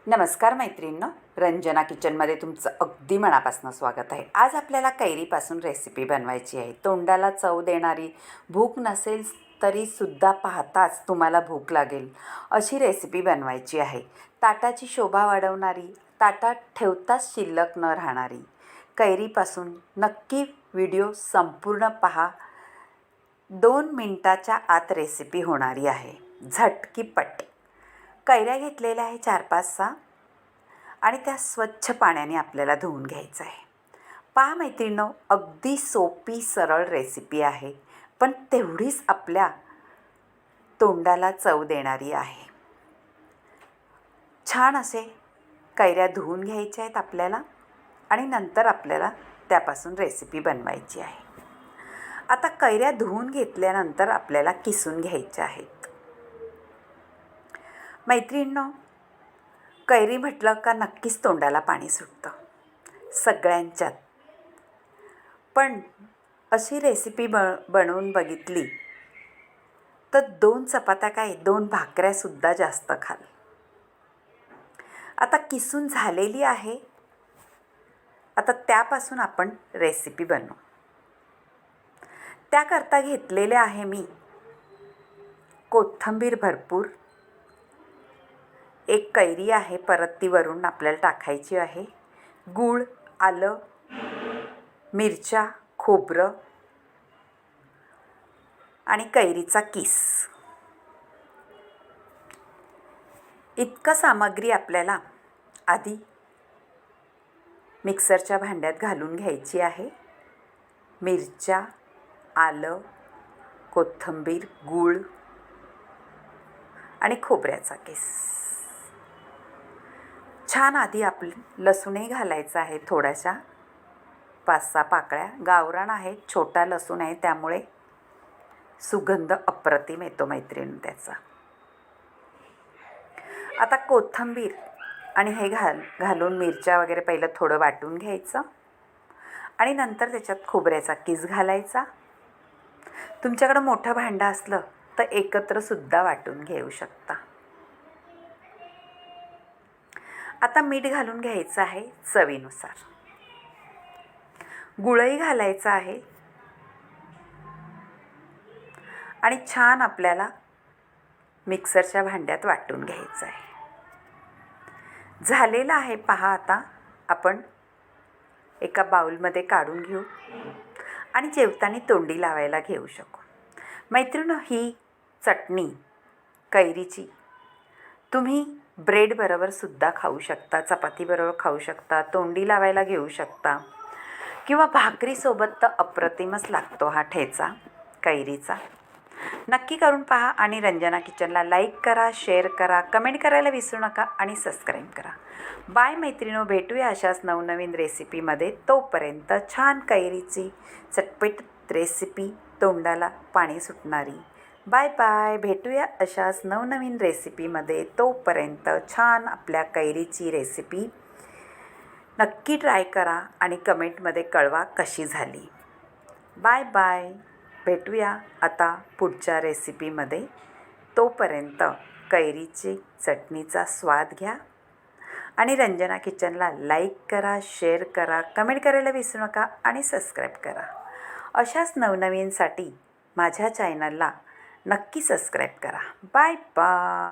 नमस्कार मैत्रिणींनो, रंजना किचनमध्ये तुमचं अगदी मनापासून स्वागत आहे। आज आपल्याला कैरीपासून रेसिपी बनवायची आहे। तोंडाला चव देणारी, भूक नसेल तरीसुद्धा पाहताच तुम्हाला भूक लागेल अशी रेसिपी बनवायची आहे। ताटाची शोभा वाढवणारी, ताटात ठेवताच शिल्लक न राहणारी कैरीपासून नक्की व्हिडिओ संपूर्ण पहा। 2 मिनिटाच्या आत रेसिपी होणारी आहे, झटकीपट। कैऱ्या घेतलेल्या आहे 4-5-6 आणि त्या स्वच्छ पाण्याने आपल्याला धुवून घ्यायचं आहे। पहा मैत्रिणींनो, अगदी सोपी सरळ रेसिपी आहे, पण तेवढीच आपल्या तोंडाला चव देणारी आहे। छान असे कैऱ्या धुवून घ्यायच्या आहेत आपल्याला आणि नंतर आपल्याला त्यापासून रेसिपी बनवायची आहे। आता कैऱ्या धुवून घेतल्यानंतर आपल्याला किसून घ्यायच्या आहेत। मैत्रिणींनो, कैरी म्हटलं का नक्कीच तोंडाला पाणी सुटतं सगळ्यांच्यात। पण अशी रेसिपी बनवून बघितली तर 2 चपात्या काय 2 भाकऱ्यासुद्धा जास्त खाल। आता किसून झालेली आहे, आता त्यापासून आपण रेसिपी बनवू। त्याकरता घेतलेले आहे मी कोथिंबीर भरपूर, एक कैरी आहे, परत ती वरून आपल्याला टाकायची आहे, गूळ, आलं, मिरच्या, खोबरं आणि कैरीचा किस। इतकं सामग्री आपल्याला आधी मिक्सरच्या भांड्यात घालून घ्यायची आहे। मिरच्या, आलं, कोथिंबीर, गूळ आणि खोबऱ्याचा किस। छान आधी लसूणही घालायचा आहे, थोड्याशा 5-6 पाकळ्या। गावरान आहे, छोटा लसूण आहे, त्यामुळे सुगंध अप्रतिम येतो मैत्रिणी त्याचा। आता कोथिंबीर आणि हे घालून मिरच्या वगैरे पहिलं थोडं वाटून घ्यायचं आणि नंतर त्याच्यात खोबऱ्याचा किस घालायचा। तुमच्याकडं मोठं भांडं असलं तर एकत्रसुद्धा वाटून घेऊ शकता। आता मीठ घालून घ्यायचं आहे चवीनुसार, गुळही घालायचा आहे आणि छान आपल्याला मिक्सरच्या भांड्यात वाटून घ्यायचं आहे। झालेलं आहे पहा। आता आपण एका बाउलमध्ये काढून घेऊ आणि जेवताना तोंडी लावायला घेऊ शकू। मैत्रिणींनो, ही चटणी कैरीची तुम्ही ब्रेडबरोबर सुद्धा खाऊ शकता, चपातीबरोबर खाऊ शकता, तोंडी लावायला घेऊ शकता किंवा भाकरीसोबत तर अप्रतिमच लागतो हा ठेचा कैरीचा। नक्की करून पहा आणि रंजना किचनला लाईक करा, शेअर करा, कमेंट करायला विसरू नका आणि सबस्क्राईब करा। बाय मैत्रिणींनो, भेटूया अशाच नवनवीन रेसिपीमध्ये। तोपर्यंत छान कैरीची चटपट रेसिपी, तोंडाला पाणी सुटणारी। बाय बाय, भेटूया अशाच नवनवीन रेसिपीमध्ये। तोपर्यंत छान आपल्या कैरीची रेसिपी नक्की ट्राय करा आणि कमेंटमध्ये कळवा कशी झाली। बाय बाय, भेटूया आता पुढच्या रेसिपीमध्ये। तोपर्यंत कैरीची चटणीचा स्वाद घ्या आणि रंजना किचनला लाईक करा, शेअर करा, कमेंट करायला विसरू नका आणि सबस्क्राईब करा। अशाच नवनवीनसाठी माझ्या चॅनलला नक्की सबस्क्राईब करा। Bye bye.